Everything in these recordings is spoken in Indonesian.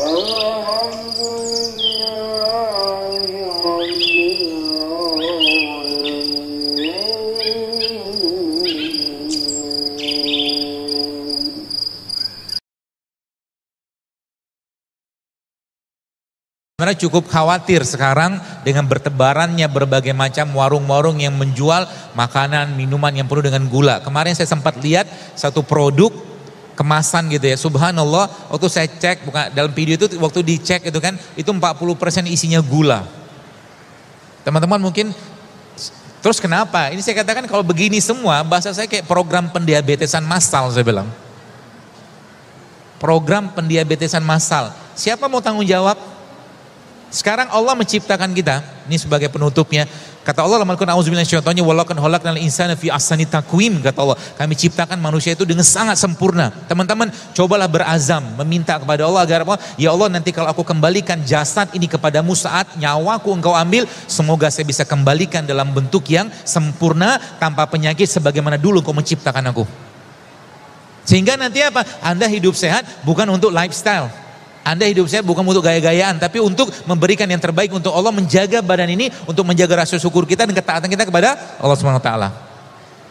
Sebenarnya cukup khawatir sekarang dengan bertebarannya berbagai macam warung-warung yang menjual makanan, minuman yang penuh dengan gula. Kemarin saya sempat lihat satu produk kemasan gitu ya, subhanallah, waktu saya cek, bukan dalam video itu, waktu dicek itu kan, itu 40% isinya gula. Teman-teman mungkin, terus kenapa? Ini saya katakan kalau begini semua, bahasa saya kayak program pendiabetesan massal saya bilang. Program pendiabetesan massal. Siapa mau tanggung jawab? Sekarang Allah menciptakan kita, ini sebagai penutupnya, kata Allah dalam Al-Quran, auzubillahi minasyaitonir rajim, walaqad khalaqnal insana fi ahsani taqwim, kata Allah, kami ciptakan manusia itu dengan sangat sempurna. Teman-teman, cobalah berazam, meminta kepada Allah agar apa? Ya Allah, nanti kalau aku kembalikan jasad ini kepadamu saat nyawaku engkau ambil, semoga saya bisa kembalikan dalam bentuk yang sempurna, tanpa penyakit, sebagaimana dulu engkau menciptakan aku. Sehingga nanti apa? Anda hidup sehat bukan untuk lifestyle. Anda hidup sehat bukan untuk gaya-gayaan, tapi untuk memberikan yang terbaik untuk Allah, menjaga badan ini, untuk menjaga rasa syukur kita dan ketaatan kita kepada Allah Subhanahu wa taala.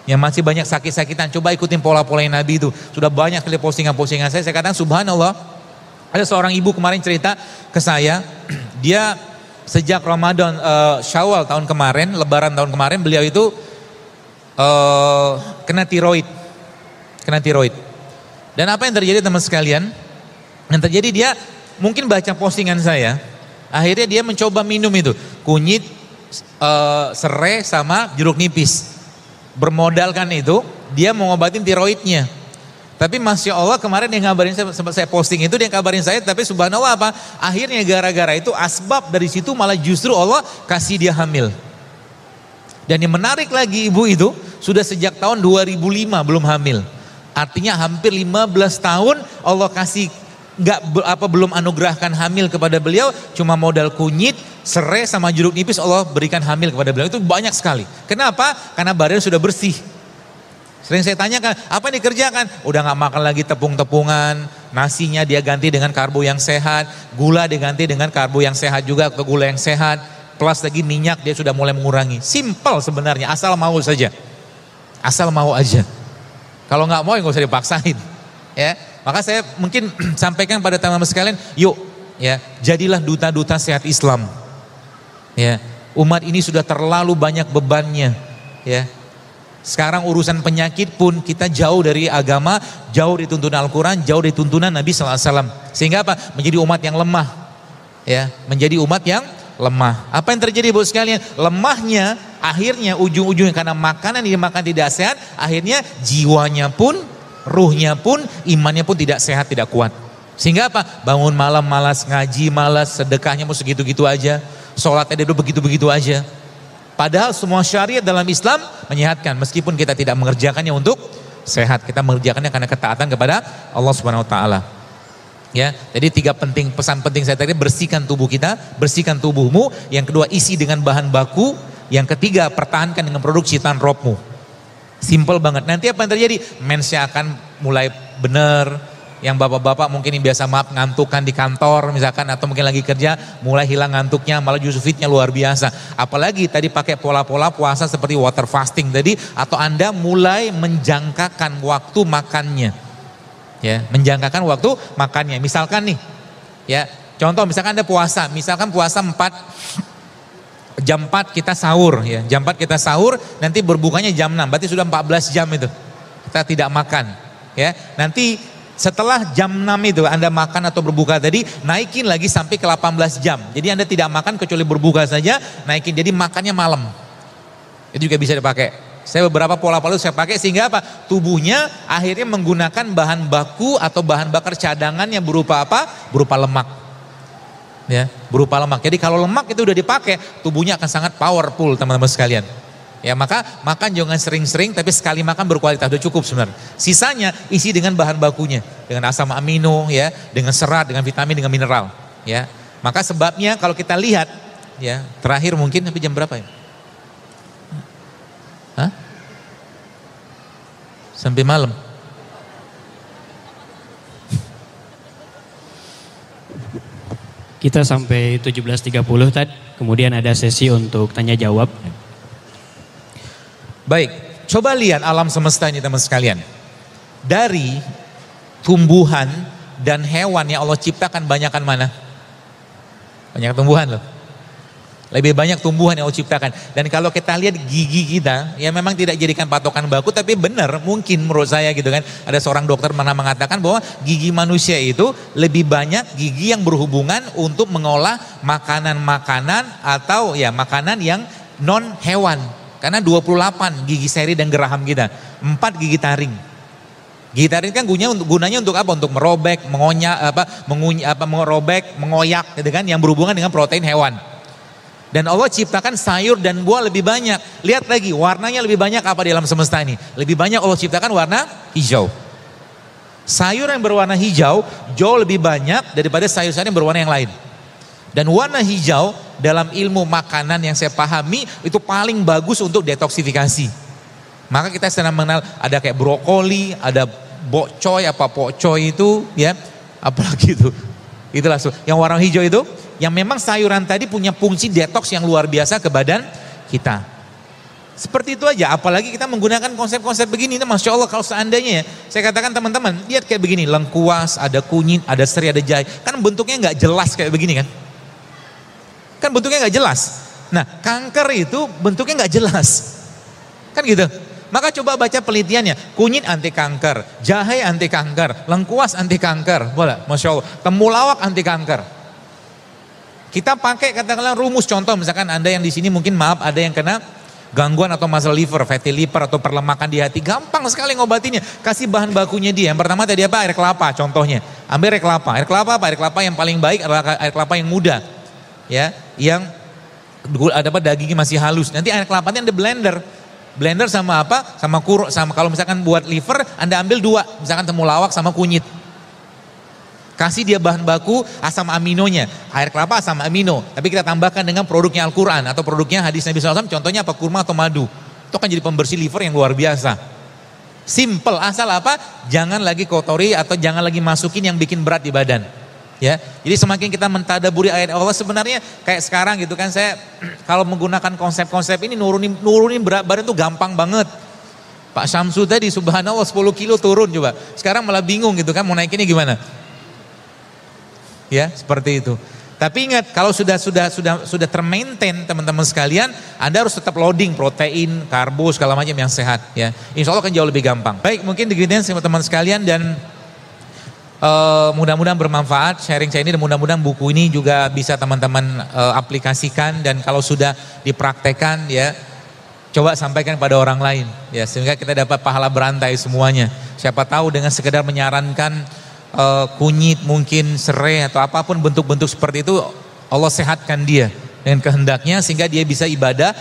Yang masih banyak sakit-sakitan, coba ikutin pola-pola yang Nabi itu. Sudah banyak kali postingan-postingan saya katakan subhanallah. Ada seorang ibu kemarin cerita ke saya, dia sejak Ramadan Syawal tahun kemarin, Lebaran tahun kemarin, beliau itu kena tiroid. Dan apa yang terjadi teman sekalian? Yang terjadi dia mungkin baca postingan saya, akhirnya dia mencoba minum itu kunyit, serai sama jeruk nipis. Bermodalkan itu, dia mau ngobatin tiroidnya. Tapi Masya Allah kemarin dia ngabarin saya, sempat saya posting itu, dia ngabarin saya, tapi subhanallah apa? Akhirnya gara-gara itu asbab dari situ malah justru Allah kasih dia hamil. Dan yang menarik lagi, ibu itu sudah sejak tahun 2005 belum hamil. Artinya hampir 15 tahun Allah kasih belum anugerahkan hamil kepada beliau, cuma modal kunyit, serai sama jeruk nipis Allah berikan hamil kepada beliau. Itu banyak sekali. Kenapa? Karena badan sudah bersih. Sering saya tanyakan, apa yang dikerjakan? Udah gak makan lagi tepung-tepungan, nasinya dia ganti dengan karbo yang sehat, gula diganti dengan karbo yang sehat juga atau gula yang sehat, plus lagi minyak dia sudah mulai mengurangi. Simple sebenarnya, asal mau saja. Asal mau aja. Kalau gak mau ya gak usah dipaksain. Ya. Maka saya mungkin sampaikan pada teman-teman sekalian, yuk ya, jadilah duta-duta sehat Islam. Ya, umat ini sudah terlalu banyak bebannya. Ya, sekarang urusan penyakit pun kita jauh dari agama, jauh dari tuntunan Al-Quran, jauh dari tuntunan Nabi SAW. Sehingga apa? Menjadi umat yang lemah. Ya, menjadi umat yang lemah. Apa yang terjadi buat sekalian? Lemahnya akhirnya ujung-ujungnya karena makanan yang dimakan tidak sehat, akhirnya jiwanya pun, ruhnya pun, imannya pun tidak sehat, tidak kuat. Sehingga apa? Bangun malam malas, ngaji malas, sedekahnya mau segitu-gitu aja, sholatnya dulu begitu-begitu aja. Padahal semua syariat dalam Islam menyehatkan, meskipun kita tidak mengerjakannya untuk sehat, kita mengerjakannya karena ketaatan kepada Allah Subhanahu wa taala. Ya, jadi pesan penting saya tadi, bersihkan tubuh kita, bersihkan tubuhmu. Yang kedua, isi dengan bahan baku. Yang ketiga, pertahankan dengan produk ciptaan Robmu. Simple banget. Nanti apa yang terjadi? Mensnya akan mulai benar. Yang bapak-bapak mungkin yang biasa ngantukan di kantor misalkan, atau mungkin lagi kerja, mulai hilang ngantuknya, malah justru fitnya luar biasa. Apalagi tadi pakai pola-pola puasa seperti water fasting tadi, atau Anda mulai menjangkakan waktu makannya. Ya, menjangkakan waktu makannya. Misalkan nih, ya, contoh misalkan Anda puasa, misalkan puasa jam 4 kita sahur, ya. Jam 4 kita sahur, nanti berbukanya jam 6, berarti sudah 14 jam itu kita tidak makan, ya. Nanti setelah jam 6 itu Anda makan atau berbuka tadi, naikin lagi sampai ke 18 jam. Jadi Anda tidak makan kecuali berbuka saja, naikin, jadi makannya malam. Itu juga bisa dipakai. Saya beberapa pola-pola saya pakai, sehingga apa? Tubuhnya akhirnya menggunakan bahan baku atau bahan bakar cadangan yang berupa apa? Berupa lemak. Ya, berupa lemak. Jadi kalau lemak itu udah dipakai, tubuhnya akan sangat powerful teman-teman sekalian. Ya, maka makan jangan sering-sering, tapi sekali makan berkualitas, udah cukup sebenarnya. Sisanya isi dengan bahan bakunya, dengan asam amino, ya, dengan serat, dengan vitamin, dengan mineral. Ya, maka sebabnya kalau kita lihat, ya, terakhir mungkin sampai jam berapa ya? Hah? Sampai malam. Kita sampai 17.30 tadi, kemudian ada sesi untuk tanya jawab. Baik, coba lihat alam semesta ini teman sekalian. Dari tumbuhan dan hewan yang Allah ciptakan banyakan mana? Banyak tumbuhan loh. Lebih banyak tumbuhan yang Allah ciptakan. Dan kalau kita lihat gigi kita, ya memang tidak jadikan patokan baku, tapi benar mungkin menurut saya gitu kan. Ada seorang dokter pernah mengatakan bahwa gigi manusia itu lebih banyak gigi yang berhubungan untuk mengolah makanan-makanan atau ya makanan yang non hewan. Karena 28 gigi seri dan geraham kita, 4 gigi taring. Gigi taring kan gunanya untuk apa? Untuk merobek, merobek, mengoyak gitu kan, yang berhubungan dengan protein hewan. Dan Allah ciptakan sayur dan buah lebih banyak. Lihat lagi, warnanya lebih banyak apa di alam semesta ini? Lebih banyak Allah ciptakan warna hijau. Sayur yang berwarna hijau jauh lebih banyak daripada sayur-sayur yang berwarna yang lain. Dan warna hijau dalam ilmu makanan yang saya pahami itu paling bagus untuk detoksifikasi. Maka kita sedang mengenal ada kayak brokoli, ada bokcoy, pokcoy itu ya, apalagi itu. Itulah yang warna hijau itu. Yang memang sayuran tadi punya fungsi detoks yang luar biasa ke badan kita. Seperti itu aja, apalagi kita menggunakan konsep-konsep begini. Masya Allah kalau seandainya ya, saya katakan teman-teman, lihat kayak begini, lengkuas, ada kunyit, ada serai, ada jahe. Kan bentuknya nggak jelas kayak begini kan. Kan bentuknya nggak jelas. Nah kanker itu bentuknya nggak jelas. Kan gitu. Maka coba baca penelitiannya, kunyit anti kanker, jahe anti kanker, lengkuas anti kanker. Boleh, Masya Allah. Temulawak anti kanker. Kita pakai katakanlah rumus contoh, misalkan Anda yang di sini mungkin maaf ada yang kena gangguan atau masalah liver, fatty liver atau perlemakan di hati, gampang sekali ngobatinnya. Kasih bahan bakunya dia. Yang pertama tadi apa? Air kelapa contohnya. Ambil air kelapa. Air kelapa apa? Air kelapa yang paling baik adalah air kelapa yang muda. Ya, yang ada apa dagingnya masih halus. Nanti air kelapanya ada blender. Blender sama apa? Sama kalau misalkan buat liver Anda ambil 2, misalkan temulawak sama kunyit. Kasih dia bahan baku asam aminonya, air kelapa asam amino, tapi kita tambahkan dengan produknya Al-Quran atau produknya hadis Nabi SAW, contohnya apa? Kurma atau madu. Itu kan jadi pembersih liver yang luar biasa. Simple, asal apa? Jangan lagi kotori atau jangan lagi masukin yang bikin berat di badan. Ya, jadi semakin kita mentadaburi ayat Allah, sebenarnya kayak sekarang gitu kan, saya kalau menggunakan konsep-konsep ini nurunin berat badan tuh gampang banget. Pak Syamsu tadi subhanallah 10 kilo turun coba. Sekarang malah bingung gitu kan, mau naikinnya gimana? Ya, seperti itu. Tapi ingat, kalau sudah termaintain teman-teman sekalian, Anda harus tetap loading protein, karbo, segala macam yang sehat ya. Insya Allah akan jauh lebih gampang. Baik, mungkin demikian teman-teman sekalian, dan mudah-mudahan bermanfaat sharing saya ini, dan mudah-mudahan buku ini juga bisa teman-teman aplikasikan, dan kalau sudah dipraktekkan ya, coba sampaikan pada orang lain ya, sehingga kita dapat pahala berantai semuanya. Siapa tahu dengan sekedar menyarankan kunyit, mungkin serai atau apapun bentuk-bentuk seperti itu, Allah sehatkan dia dengan kehendaknya sehingga dia bisa ibadah